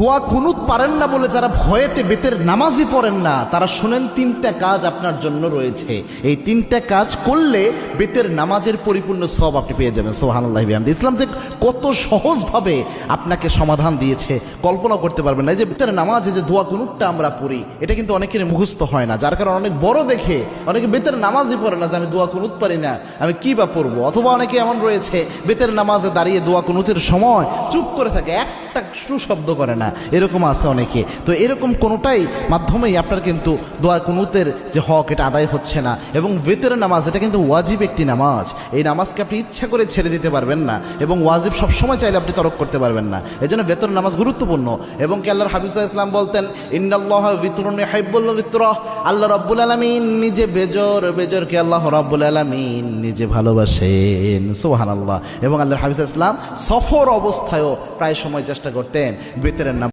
দোয়া কুনুত পারেন না বলে যারা ভয়েতে বেতের নামাজই পড়েন না, তারা শুনেন তিনটা কাজ আপনার জন্য রয়েছে। এই তিনটা কাজ করলে বেতের নামাজের পরিপূর্ণ সওয়াব আপনি পেয়ে যাবেন। সুবহানাল্লাহি বিহামদিহি। ইসলাম যে কত সহজভাবে আপনাকে সমাধান দিয়েছে কল্পনা করতে পারবেন না। এই যে বেতের নামাজে যে দোয়া কুনুতটা আমরা পড়ি, এটা কিন্তু অনেকের মুখস্থ হয় না, যার কারণে অনেক বড় দেখে অনেকে বেতের নামাজই পড়ে না যে আমি দোয়া কুনুত পারি না, আমি কি বা পড়বো। অথবা অনেকে এমন রয়েছে বেতের নামাজে দাঁড়িয়ে দোয়া কুনুতের সময় চুপ করে থাকে, একটা শব্দ করে না, এরকম আছে অনেকে। তো এরকম কোনোটাই মাধ্যমেই আপনার কিন্তু দোয়া কুনুতের যে হক এটা আদায় হচ্ছে না। এবং বেতের নামাজ এটা কিন্তু ওয়াজিব একটি নামাজ, এই নামাজকে আপনি ইচ্ছা করে ছেড়ে দিতে পারবেন না, এবং ওয়াজিব সবসময় চাইলে আপনি তরক করতে পারবেন না। এই জন্য বেতের নামাজ গুরুত্বপূর্ণ। এবং কি আল্লাহর হাবিব সাল্লাল্লাহু আলাইহি ওয়াসাল্লাম বলতেন, ইন্নাল্লাহা বিতরুন ইউহিব্বুল বিতরা, আল্লাহ রাব্বুল আলামিন নিজে বেজরকে আল্লাহ রাব্বুল আলামিন নিজে ভালোবাসেন। সুবহানাল্লাহ। এবং আল্লাহর হাবিব সাল্লাল্লাহু আলাইহি ওয়াসাল্লাম সফর অবস্থায়ও প্রায় সময় চেষ্টা করতেন বেতের নামাজ